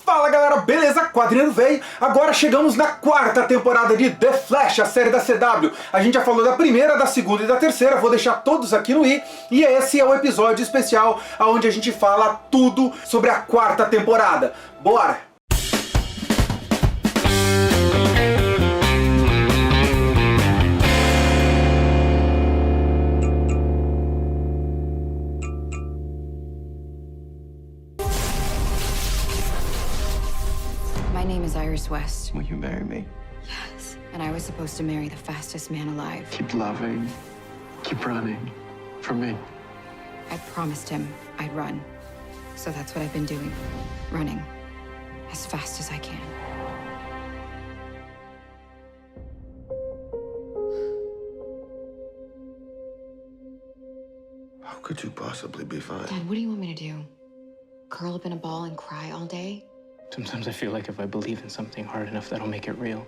Fala galera, beleza? Quadrinho velho. Agora chegamos na quarta temporada de The Flash, a série da CW. A gente já falou da primeira, da segunda e da terceira, vou deixar todos aqui no i. E esse é o episódio especial onde a gente fala tudo sobre a quarta temporada. Bora! My name is Iris West. Will you marry me? Yes. And I was supposed to marry the fastest man alive. Keep loving, keep running, for me. I promised him I'd run. So that's what I've been doing. Running. As fast as I can. How could you possibly be fine? Dad, what do you want me to do? Curl up in a ball and cry all day? Sometimes I feel like if I believe in something hard enough, that'll make it real.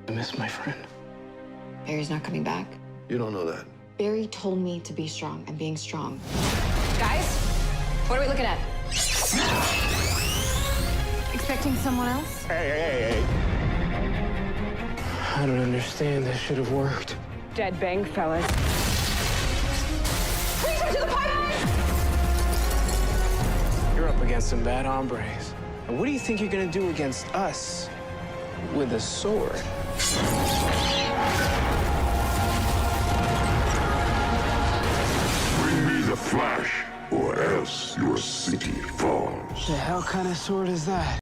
I miss my friend. Barry's not coming back. You don't know that. Barry told me to be strong. I'm being strong. Guys, what are we looking at? Expecting someone else? I don't understand. This should have worked. Dead bang, fellas. Please go to the pipeline! You're up against some bad hombres. And what do you think you're gonna do against us with a sword? Bring me the Flash, or else your city falls. The hell kind of sword is that?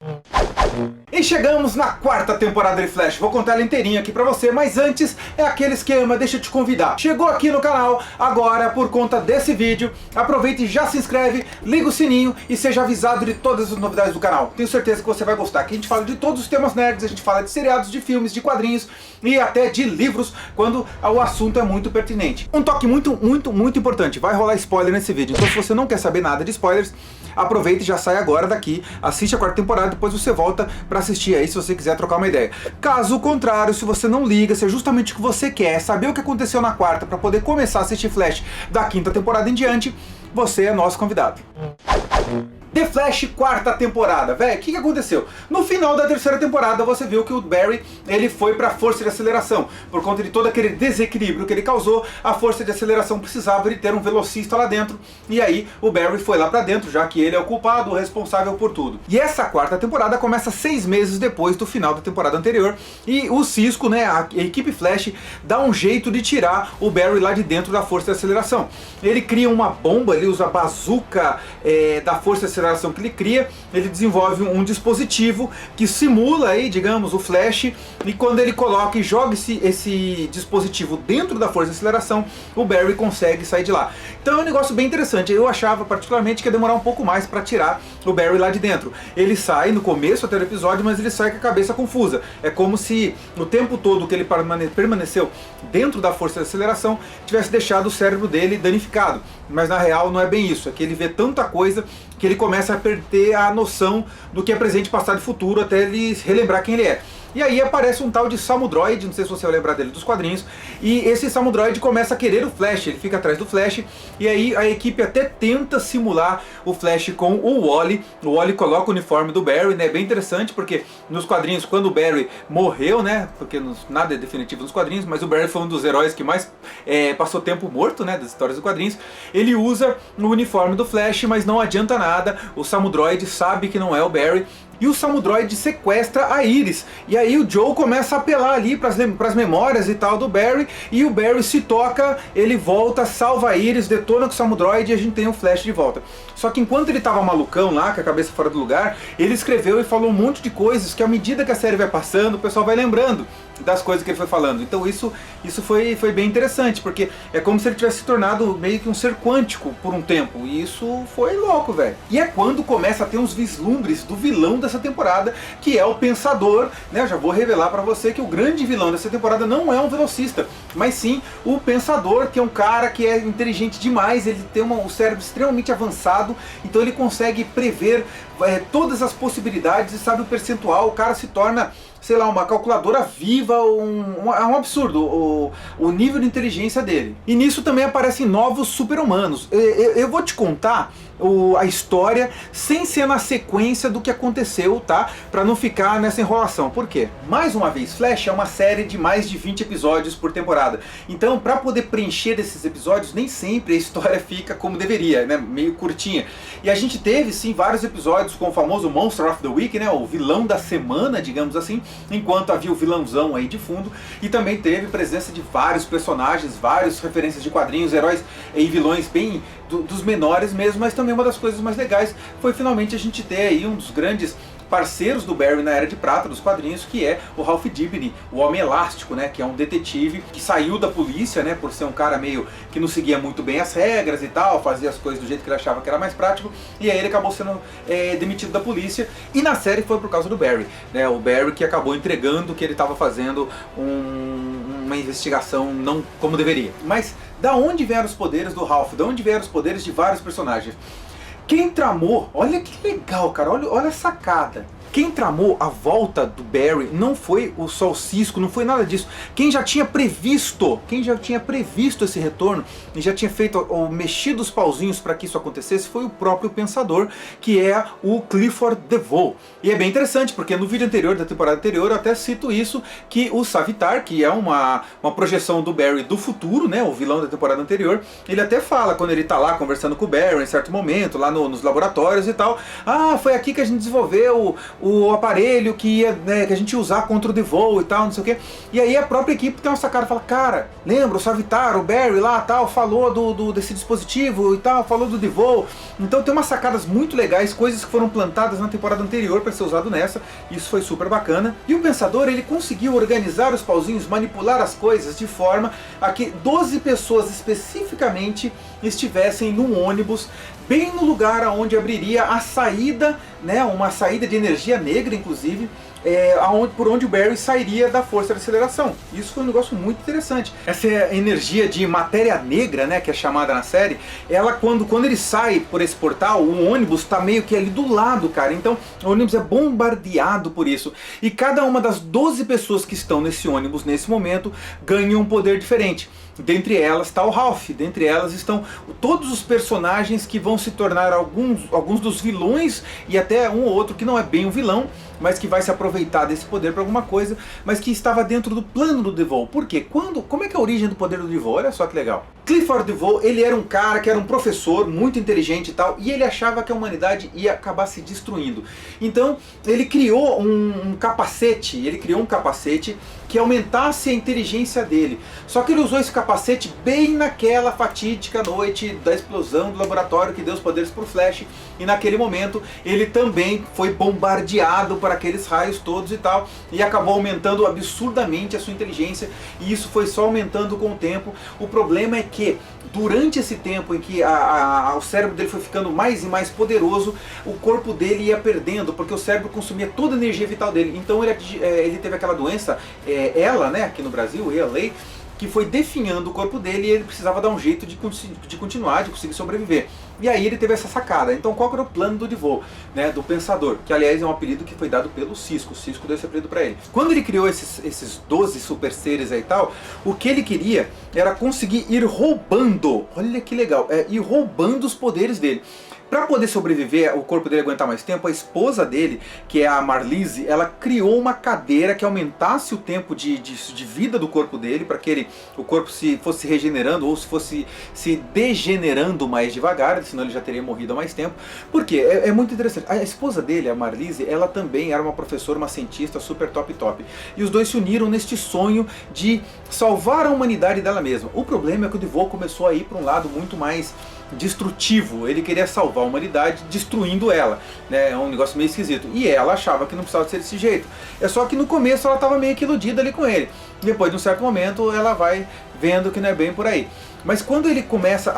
E chegamos na quarta temporada de Flash. Vou contar ela inteirinha aqui pra você, mas antes é aquele esquema, deixa eu te convidar. Chegou aqui no canal agora por conta desse vídeo, aproveite e já se inscreve, liga o sininho e seja avisado de todas as novidades do canal. Tenho certeza que você vai gostar. Aqui a gente fala de todos os temas nerds, a gente fala de seriados, de filmes, de quadrinhos e até de livros, quando o assunto é muito pertinente. Um toque muito importante, vai rolar spoiler nesse vídeo, então se você não quer saber nada de spoilers, aproveita e já sai agora daqui, assiste a quarta temporada, depois você volta pra assistir aí se você quiser trocar uma ideia. Caso contrário, se você não liga, se é justamente o que você quer, saber o que aconteceu na quarta pra poder começar a assistir Flash da quinta temporada em diante, você é nosso convidado. The Flash, quarta temporada. Véi, o que aconteceu? No final da terceira temporada você viu que o Barry, ele foi pra força de aceleração. Por conta de todo aquele desequilíbrio que ele causou, a força de aceleração precisava de ter um velocista lá dentro. E aí o Barry foi lá pra dentro, já que ele é o culpado, o responsável por tudo. E essa quarta temporada começa 6 meses depois do final da temporada anterior. E o Cisco, né, a equipe Flash, dá um jeito de tirar o Barry lá de dentro da força de aceleração. Ele cria uma bomba, ele usa a bazuca da força de aceleração que ele cria, ele desenvolve um dispositivo que simula aí, digamos, o Flash, e quando ele coloca e joga esse dispositivo dentro da força de aceleração, o Barry consegue sair de lá. Então é um negócio bem interessante. Eu achava particularmente que ia demorar um pouco mais para tirar o Barry lá de dentro. Ele sai no começo até o episódio, mas ele sai com a cabeça confusa. É como se o tempo todo que ele permaneceu dentro da força de aceleração tivesse deixado o cérebro dele danificado. Mas na real não é bem isso, é que ele vê tanta coisa que ele começa a perder a noção do que é presente, passado e futuro, até ele relembrar quem ele é. E aí aparece um tal de Samudroid, não sei se você vai lembrar dele dos quadrinhos, e esse Samudroid começa a querer o Flash, ele fica atrás do Flash, e aí a equipe até tenta simular o Flash com o Wally coloca o uniforme do Barry, né, bem interessante, porque nos quadrinhos, quando o Barry morreu, né, porque nada é definitivo nos quadrinhos, mas o Barry foi um dos heróis que mais passou tempo morto, né, das histórias dos quadrinhos, ele usa o uniforme do Flash, mas não adianta nada, o Samudroid sabe que não é o Barry, e o Samudroid sequestra a Iris. E aí o Joe começa a apelar ali para as memórias e tal do Barry. E o Barry se toca, ele volta, salva a Iris, detona com o Samudroid e a gente tem o Flash de volta. Só que enquanto ele tava malucão lá, com a cabeça fora do lugar, ele escreveu e falou um monte de coisas que à medida que a série vai passando, o pessoal vai lembrando das coisas que ele foi falando. Então isso foi bem interessante, porque é como se ele tivesse se tornado meio que um ser quântico por um tempo. E isso foi louco, velho. E é quando começa a ter uns vislumbres do vilão dessa temporada, que é o Pensador, né? Eu já vou revelar pra você que o grande vilão dessa temporada não é um velocista, mas sim o Pensador, que é um cara que é inteligente demais, ele tem um cérebro extremamente avançado, então ele consegue prever todas as possibilidades e sabe o percentual, o cara se torna sei lá, uma calculadora viva, é um absurdo o nível de inteligência dele. E nisso também aparecem novos super-humanos. Eu vou te contar a história sem ser na sequência do que aconteceu, tá? Pra não ficar nessa enrolação. Por quê? Mais uma vez, Flash é uma série de mais de 20 episódios por temporada. Então, pra poder preencher esses episódios, nem sempre a história fica como deveria, né? Meio curtinha. E a gente teve, sim, vários episódios com o famoso Monster of the Week, né? O vilão da semana, digamos assim, enquanto havia o vilãozão aí de fundo. E também teve presença de vários personagens, várias referências de quadrinhos, heróis e vilões bem dos menores mesmo, mas também uma das coisas mais legais foi finalmente a gente ter aí um dos grandes parceiros do Barry na Era de Prata dos quadrinhos, que é o Ralph Dibny, o Homem Elástico, né, que é um detetive que saiu da polícia, né, por ser um cara meio que não seguia muito bem as regras e tal, fazia as coisas do jeito que ele achava que era mais prático, e aí ele acabou sendo demitido da polícia, e na série foi por causa do Barry, né, o Barry que acabou entregando que ele estava fazendo uma investigação não como deveria. Mas da onde vieram os poderes do Ralph? Da onde vieram os poderes de vários personagens? Quem tramou, olha que legal, cara, olha a sacada. Quem tramou a volta do Barry não foi só o Cisco, não foi nada disso. Quem já tinha previsto esse retorno e já tinha feito ou mexido os pauzinhos para que isso acontecesse foi o próprio Pensador, que é o Clifford DeVoe. E é bem interessante, porque no vídeo anterior, da temporada anterior, eu até cito isso, que o Savitar, que é uma projeção do Barry do futuro, né, o vilão da temporada anterior, ele até fala, quando ele tá lá conversando com o Barry em certo momento, lá nos laboratórios e tal, foi aqui que a gente desenvolveu o aparelho que a gente ia usar contra o DeVoe e tal, não sei o que. E aí a própria equipe tem uma sacada e fala, cara, lembra o Savitar, o Barry lá tal, falou desse dispositivo e tal, falou do DeVoe. Então tem umas sacadas muito legais, coisas que foram plantadas na temporada anterior para ser usado nessa, isso foi super bacana. E o Pensador, ele conseguiu organizar os pauzinhos, manipular as coisas de forma a que 12 pessoas especificamente estivessem num ônibus bem no lugar onde abriria a saída, né, uma saída de energia negra, inclusive, por onde o Barry sairia da força de aceleração. Isso foi um negócio muito interessante. Essa energia de matéria negra, né, que é chamada na série, ela quando ele sai por esse portal, o ônibus está meio que ali do lado, cara. Então o ônibus é bombardeado por isso. E cada uma das 12 pessoas que estão nesse ônibus nesse momento ganha um poder diferente. Dentre elas está o Ralph, dentre elas estão todos os personagens que vão se tornar alguns dos vilões, e até um ou outro que não é bem um vilão, mas que vai se aproveitar desse poder para alguma coisa, mas que estava dentro do plano do DeVoe. Por quê? Como é que é a origem do poder do DeVoe? Olha só que legal. Clifford DeVoe, ele era um cara que era um professor muito inteligente e tal, e ele achava que a humanidade ia acabar se destruindo. Então ele criou um capacete, que aumentasse a inteligência dele. Só que ele usou esse capacete bem naquela fatídica noite da explosão do laboratório que deu os poderes pro Flash, e naquele momento ele também foi bombardeado por aqueles raios todos e tal, e acabou aumentando absurdamente a sua inteligência, e isso foi só aumentando com o tempo. O problema é que durante esse tempo em que o cérebro dele foi ficando mais e mais poderoso, o corpo dele ia perdendo, porque o cérebro consumia toda a energia vital dele. Então ele teve aquela doença, né, aqui no Brasil, ELA, que foi definhando o corpo dele, e ele precisava dar um jeito de continuar, de conseguir sobreviver. E aí ele teve essa sacada. Então qual que era o plano do DeVoe, né, do Pensador? Que aliás é um apelido que foi dado pelo Cisco. O Cisco deu esse apelido pra ele. Quando ele criou esses 12 super seres aí e tal, o que ele queria era conseguir ir roubando, olha que legal, ir roubando os poderes dele. Para poder sobreviver, o corpo dele aguentar mais tempo, a esposa dele, que é a Marlise, ela criou uma cadeira que aumentasse o tempo de vida do corpo dele, para que o corpo fosse regenerando ou se fosse se degenerando mais devagar, senão ele já teria morrido há mais tempo. Por quê? É muito interessante. A esposa dele, a Marlise, ela também era uma professora, uma cientista super top. E os dois se uniram neste sonho de salvar a humanidade dela mesma. O problema é que o DeVoe começou a ir para um lado muito mais destrutivo. Ele queria salvar a humanidade destruindo ela, né? É um negócio meio esquisito. E ela achava que não precisava ser desse jeito. É só que no começo ela estava meio que iludida ali com ele. Depois de um certo momento ela vai vendo que não é bem por aí. Mas quando ele começa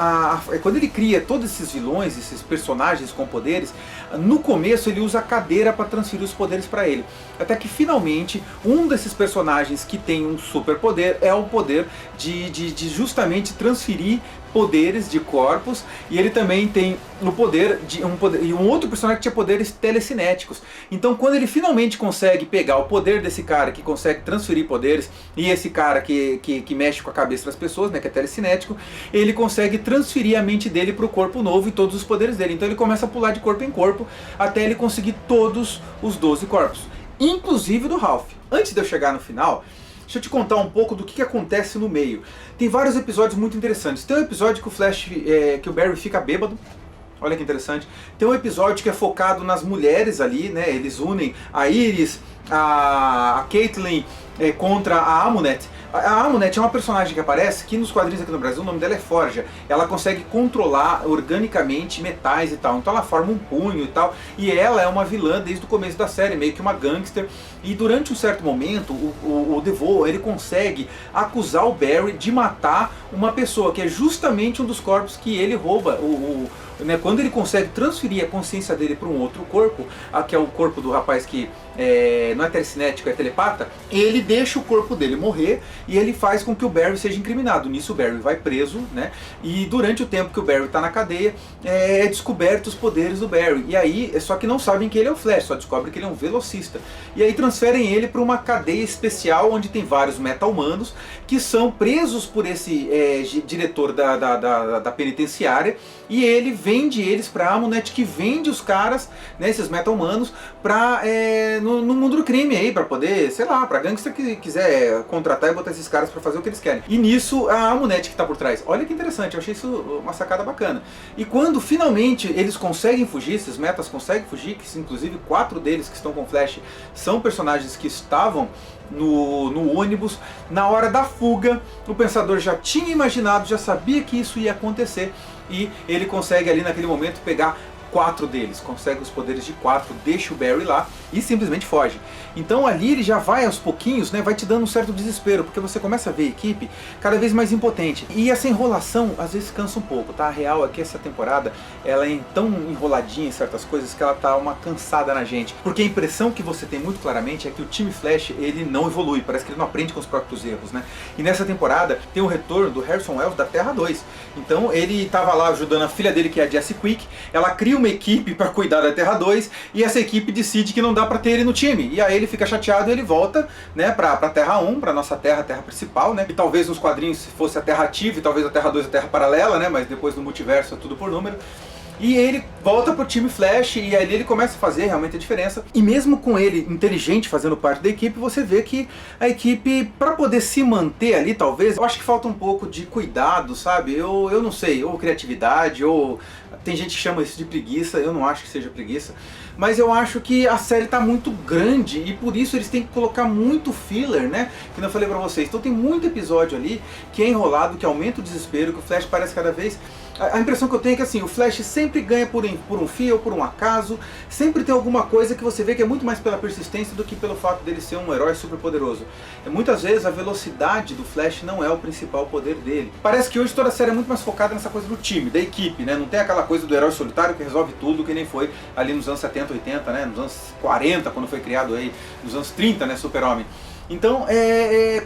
quando ele cria todos esses vilões, esses personagens com poderes, no começo ele usa a cadeira para transferir os poderes para ele. Até que finalmente um desses personagens que tem um superpoder é o poder de justamente transferir poderes de corpos, e ele também tem o poder de um outro personagem que tinha poderes telecinéticos. Então quando ele finalmente consegue pegar o poder desse cara que consegue transferir poderes, e esse cara que mexe com a cabeça das pessoas, né, que é telecinético, ele consegue transferir a mente dele para o corpo novo e todos os poderes dele. Então ele começa a pular de corpo em corpo até ele conseguir todos os 12 corpos, inclusive do Ralph. Antes de eu chegar no final, deixa eu te contar um pouco do que acontece no meio. Tem vários episódios muito interessantes. Tem um episódio que o Flash, que o Barry fica bêbado. Olha que interessante. Tem um episódio que é focado nas mulheres ali, né? Eles unem a Iris, a Caitlin contra a Amunet. A Amunet é uma personagem que aparece, que nos quadrinhos aqui no Brasil o nome dela é Forja. Ela consegue controlar organicamente metais e tal, então ela forma um punho e tal, e ela é uma vilã desde o começo da série, meio que uma gangster. E durante um certo momento o DeVoe, ele consegue acusar o Barry de matar uma pessoa, que é justamente um dos corpos que ele rouba. Né, quando ele consegue transferir a consciência dele para um outro corpo, que é o corpo do rapaz que não é telecinético, é telepata, ele deixa o corpo dele morrer e ele faz com que o Barry seja incriminado. Nisso o Barry vai preso, né? E durante o tempo que o Barry está na cadeia, é descoberto os poderes do Barry. E aí, só que não sabem que ele é o Flash, só descobrem que ele é um velocista. E aí transferem ele para uma cadeia especial onde tem vários meta-humanos que são presos por esse diretor da penitenciária, e ele vende eles para a Amunet, que vende os caras, né, esses meta-humanos, no mundo do crime aí, para poder, sei lá, para gangster que quiser contratar e botar esses caras para fazer o que eles querem. E nisso a Amunet que tá por trás. Olha que interessante, eu achei isso uma sacada bacana. E quando finalmente eles conseguem fugir, esses metas conseguem fugir, que inclusive 4 deles que estão com Flash são personagens que estavam no ônibus, na hora da fuga, o Pensador já tinha imaginado, já sabia que isso ia acontecer, e ele consegue ali naquele momento pegar 4 deles, consegue os poderes de 4, deixa o Barry lá e simplesmente foge. Então ali ele já vai aos pouquinhos, né, vai te dando um certo desespero, porque você começa a ver a equipe cada vez mais impotente. E essa enrolação às vezes cansa um pouco, tá? A real é que essa temporada ela é tão enroladinha em certas coisas que ela tá uma cansada na gente. Porque a impressão que você tem muito claramente é que o time Flash, ele não evolui, parece que ele não aprende com os próprios erros, né? E nessa temporada tem o retorno do Harrison Wells da Terra 2. Então ele tava lá ajudando a filha dele, que é a Jessie Quick, ela cria uma equipe para cuidar da Terra 2, e essa equipe decide que não dá para ter ele no time. E aí ele fica chateado e ele volta, né, pra Terra 1, pra nossa Terra, a Terra principal, né? E talvez nos quadrinhos fosse a Terra ativa, e talvez a Terra 2 a Terra paralela, né? Mas depois no multiverso é tudo por número. E ele volta pro time Flash, e aí ele começa a fazer realmente a diferença. E mesmo com ele inteligente fazendo parte da equipe, você vê que a equipe, para poder se manter ali, talvez, eu acho que falta um pouco de cuidado, sabe? Eu não sei, ou criatividade, ou tem gente que chama isso de preguiça, eu não acho que seja preguiça. Mas eu acho que a série tá muito grande e por isso eles têm que colocar muito filler, né? Que eu falei pra vocês. Então tem muito episódio ali que é enrolado, que aumenta o desespero, que o Flash parece cada vez... A impressão que eu tenho é que assim, o Flash sempre ganha por um fio ou por um acaso, sempre tem alguma coisa que você vê que é muito mais pela persistência do que pelo fato dele ser um herói super poderoso. Muitas vezes a velocidade do Flash não é o principal poder dele. Parece que hoje toda a série é muito mais focada nessa coisa do time, da equipe, né? Não tem aquela coisa do herói solitário que resolve tudo, que nem foi ali nos anos 70, 80, né? Nos anos 40, quando foi criado aí, nos anos 30, né? Super-Homem. Então,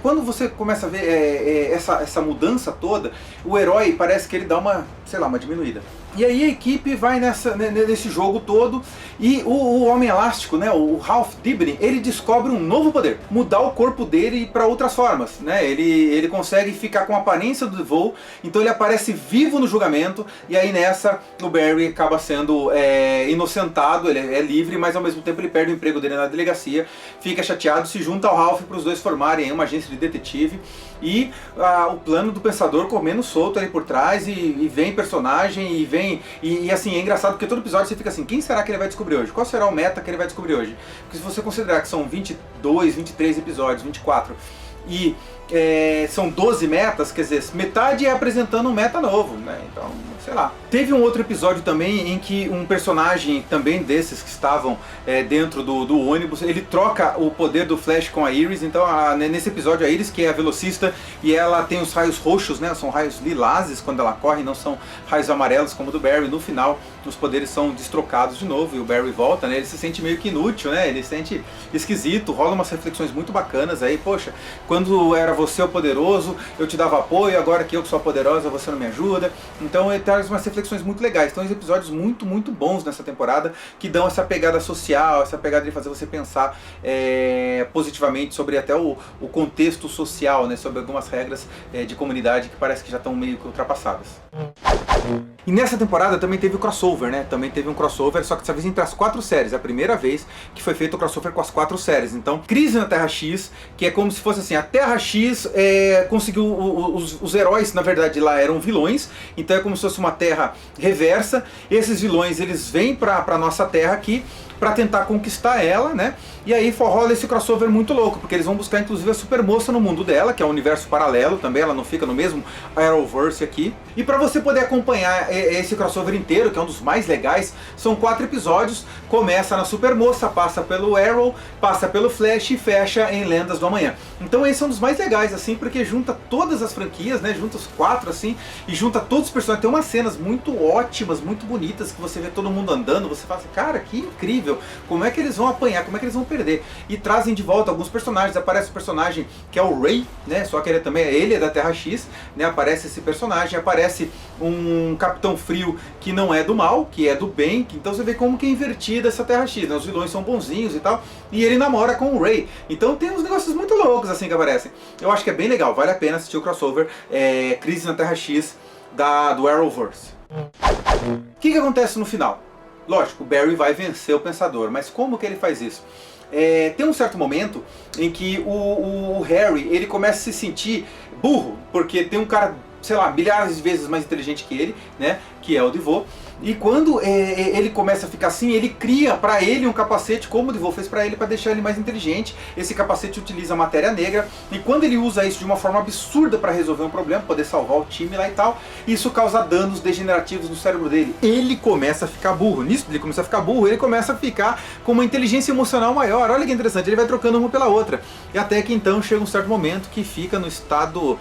quando você começa a ver essa mudança toda, o herói parece que ele dá uma, sei lá, uma diminuída. E aí a equipe vai nesse jogo todo, e o Homem Elástico, né, o Ralph Dibny, ele descobre um novo poder, mudar o corpo dele para outras formas, né? Ele consegue ficar com a aparência do DeVoe, então ele aparece vivo no julgamento, e aí nessa o Barry acaba sendo inocentado, ele é livre, mas ao mesmo tempo ele perde o emprego dele na delegacia, fica chateado, se junta ao Ralph para os dois formarem uma agência de detetive, e o plano do Pensador comendo solto ali por trás, e vem personagem, e assim, é engraçado porque todo episódio você fica assim, quem será que ele vai descobrir hoje? Qual será o meta que ele vai descobrir hoje? Porque se você considerar que são 22, 23 episódios, 24, e são 12 metas, quer dizer, metade é apresentando um meta novo, né? Então, sei lá. Teve um outro episódio também em que um personagem também desses que estavam dentro do ônibus, ele troca o poder do Flash com a Iris. Então nesse episódio a Iris, que é a velocista, e ela tem os raios roxos, né? São raios lilazes quando ela corre, não são raios amarelos como o do Barry. No final os poderes são destrocados de novo e o Barry volta, né? Ele se sente meio que inútil, né? Ele se sente esquisito, rola umas reflexões muito bacanas aí. Poxa, quando era você o poderoso, eu te dava apoio, agora que eu que sou a poderosa, você não me ajuda. Então ele traz umas reflexões muito legais. Então, episódios muito, muito bons nessa temporada, que dão essa pegada social, essa pegada de fazer você pensar positivamente sobre até o contexto social, né? Sobre algumas regras de comunidade que parece que já estão meio que ultrapassadas. E nessa temporada também teve o crossover, né? Também teve um crossover, só que dessa vez entre as 4 séries. É a primeira vez que foi feito o crossover com as 4 séries. Então, Crise na Terra X, que é como se fosse assim, a Terra X conseguiu, os heróis, na verdade, lá eram vilões. Então é como se fosse uma Terra reversa. Esses vilões, eles vêm pra nossa Terra aqui para tentar conquistar ela, né? E aí rola esse crossover muito louco, porque eles vão buscar inclusive a Supermoça no mundo dela, que é um universo paralelo também, ela não fica no mesmo Arrowverse aqui. E para você poder acompanhar esse crossover inteiro, que é um dos mais legais, são 4 episódios, começa na Supermoça, passa pelo Arrow, passa pelo Flash e fecha em Lendas do Amanhã. Então esse é um dos mais legais, assim, porque junta todas as franquias, né? Junta os 4, assim, e junta todos os personagens. Tem umas cenas muito ótimas, muito bonitas, que você vê todo mundo andando, você fala assim, cara, que incrível, como é que eles vão apanhar, como é que eles vão perder? E trazem de volta alguns personagens. Aparece o personagem que é o Ray, né? Só que ele é da Terra X, né? Aparece esse personagem, aparece um Capitão Frio que não é do mal, que é do bem. Então você vê como que é invertida essa Terra X, né? Os vilões são bonzinhos e tal, e ele namora com o Ray. Então tem uns negócios muito loucos assim que aparecem. Eu acho que é bem legal, vale a pena assistir o crossover Crise na Terra X do Arrowverse. O que acontece no final? Lógico, o Barry vai vencer o Pensador, mas como que ele faz isso? Tem um certo momento em que o Harry, ele começa a se sentir burro, porque tem um cara, sei lá, milhares de vezes mais inteligente que ele, né, que é o Devoe. E quando ele começa a ficar assim, ele cria pra ele um capacete, como o Devoe fez pra ele, pra deixar ele mais inteligente. Esse capacete utiliza matéria negra, e quando ele usa isso de uma forma absurda pra resolver um problema, poder salvar o time lá e tal, isso causa danos degenerativos no cérebro dele. Ele começa a ficar burro. Nisso ele começa a ficar burro, ele começa a ficar com uma inteligência emocional maior. Olha que interessante, ele vai trocando uma pela outra. E até que então chega um certo momento que fica no estado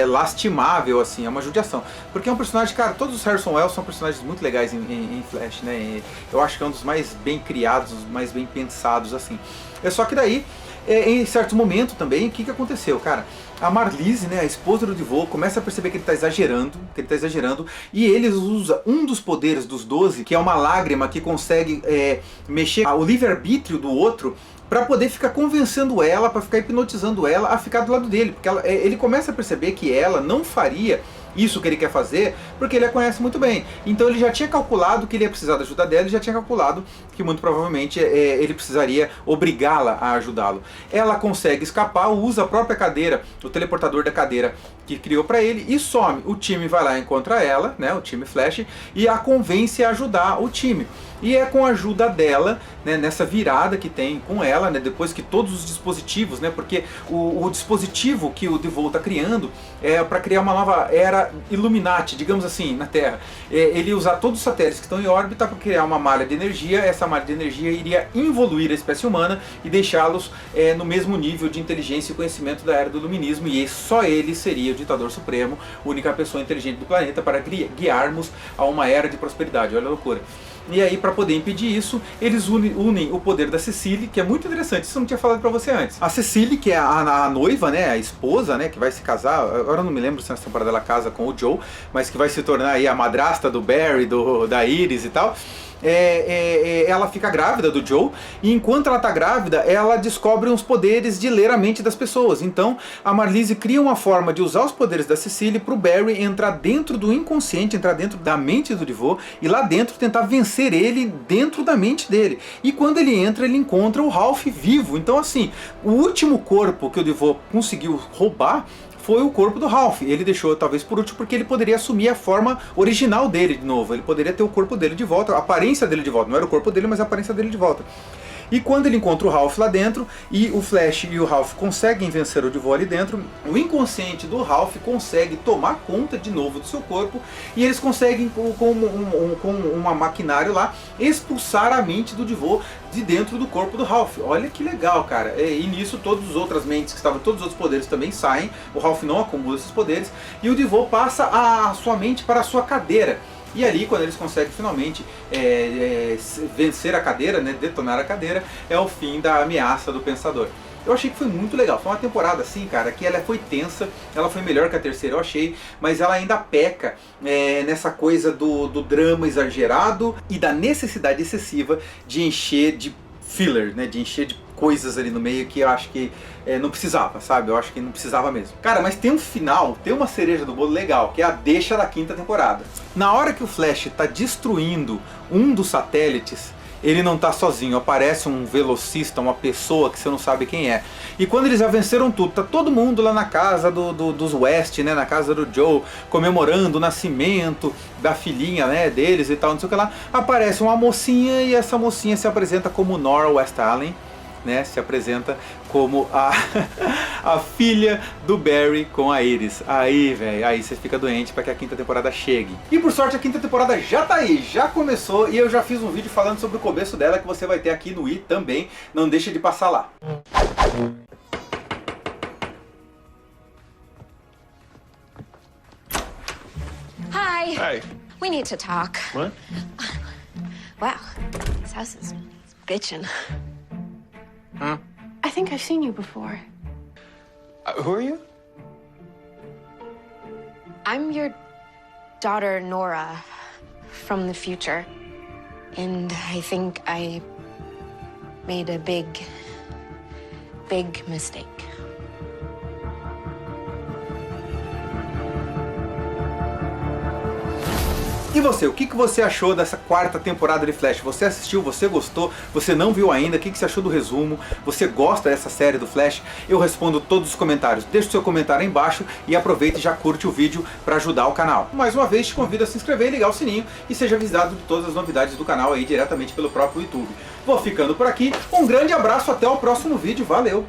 lastimável, assim, é uma judiação. Porque é um personagem, cara, todos os Harrison Wells são personagens muito legais em Flash, né? Eu acho que é um dos mais bem criados, os mais bem pensados, assim. Só que daí, em certo momento também, o que aconteceu, cara? A Marlise, né, a esposa do Devoe, começa a perceber que ele está exagerando, e ele usa um dos poderes dos 12, que é uma lágrima que consegue mexer o livre-arbítrio do outro, para poder ficar convencendo ela, para ficar hipnotizando ela a ficar do lado dele, porque ele começa a perceber que ela não faria isso que ele quer fazer, porque ele a conhece muito bem. Então ele já tinha calculado que ele ia precisar da ajuda dela, ele já tinha calculado que muito provavelmente ele precisaria obrigá-la a ajudá-lo. Ela consegue escapar, usa a própria cadeira, o teleportador da cadeira que criou pra ele, e some. O time vai lá e encontra ela, né, o time Flash, e a convence a ajudar o time. E é com a ajuda dela, né, nessa virada que tem com ela, né, depois que todos os dispositivos, né, porque o dispositivo que o Devoe está criando é para criar uma nova era Illuminati, digamos assim, na Terra. Ele usar todos os satélites que estão em órbita para criar uma malha de energia. Essa malha de energia iria involuir a espécie humana e deixá-los no mesmo nível de inteligência e conhecimento da era do iluminismo, e só ele seria o ditador supremo, única pessoa inteligente do planeta para guiarmos a uma era de prosperidade. Olha a loucura. E aí, para poder impedir isso, eles unem o poder da Cecily, que é muito interessante, isso eu não tinha falado pra você antes. A Cecily, que é a noiva, né, a esposa, né, que vai se casar, agora eu não me lembro se nessa temporada ela casa com o Joe, mas que vai se tornar aí a madrasta do Barry, da Iris e tal. Ela fica grávida do Joe, e enquanto ela está grávida, ela descobre uns poderes de ler a mente das pessoas. Então a Marlise cria uma forma de usar os poderes da Cecily para o Barry entrar dentro do inconsciente, entrar dentro da mente do Devoe, e lá dentro tentar vencer ele dentro da mente dele. E quando ele entra, ele encontra o Ralph vivo. Então assim, o último corpo que o Devoe conseguiu roubar foi o corpo do Ralph. Ele deixou talvez por último porque ele poderia assumir a forma original dele de novo. Ele poderia ter o corpo dele de volta, a aparência dele de volta. Não era o corpo dele, mas a aparência dele de volta. E quando ele encontra o Ralph lá dentro, e o Flash e o Ralph conseguem vencer o Devon ali dentro, o inconsciente do Ralph consegue tomar conta de novo do seu corpo, e eles conseguem, com uma maquinário lá, expulsar a mente do Devon de dentro do corpo do Ralph. Olha que legal, cara. E nisso todas as outras mentes que estavam, todos os outros poderes também saem, o Ralph não acumula esses poderes, e o Devon passa a sua mente para a sua cadeira. E ali, quando eles conseguem finalmente vencer a cadeira, né, detonar a cadeira, é o fim da ameaça do Pensador. Eu achei que foi muito legal, foi uma temporada assim, cara, que ela foi tensa, ela foi melhor que a terceira, eu achei, mas ela ainda peca nessa coisa do drama exagerado e da necessidade excessiva de encher de filler, né, de encher de coisas ali no meio que eu acho que não precisava, sabe? Eu acho que não precisava mesmo. Cara, mas tem um final, tem uma cereja do bolo legal, que é a deixa da quinta temporada. Na hora que o Flash tá destruindo um dos satélites, ele não tá sozinho, aparece um velocista, uma pessoa que você não sabe quem é. E quando eles já venceram tudo, tá todo mundo lá na casa dos West, né, na casa do Joe, comemorando o nascimento da filhinha, né, deles e tal, não sei o que lá. Aparece uma mocinha e essa mocinha se apresenta como Nora West Allen, né, se apresenta como a filha do Barry com a Iris. Aí, velho, aí você fica doente para que a quinta temporada chegue. E por sorte a quinta temporada já tá aí, já começou, e eu já fiz um vídeo falando sobre o começo dela que você vai ter aqui no i também, não deixa de passar lá. Hi. Hey. We need to talk. What? Wow, this house is bitchin'. Huh? I think I've seen you before. Who are you? I'm your daughter, Nora, from the future. And I think I made a big mistake. E você, o que você achou dessa quarta temporada de Flash? Você assistiu, você gostou, você não viu ainda, o que você achou do resumo? Você gosta dessa série do Flash? Eu respondo todos os comentários. Deixa o seu comentário aí embaixo e aproveita e já curte o vídeo para ajudar o canal. Mais uma vez te convido a se inscrever, ligar o sininho e seja avisado de todas as novidades do canal aí diretamente pelo próprio YouTube. Vou ficando por aqui, um grande abraço, até o próximo vídeo, valeu!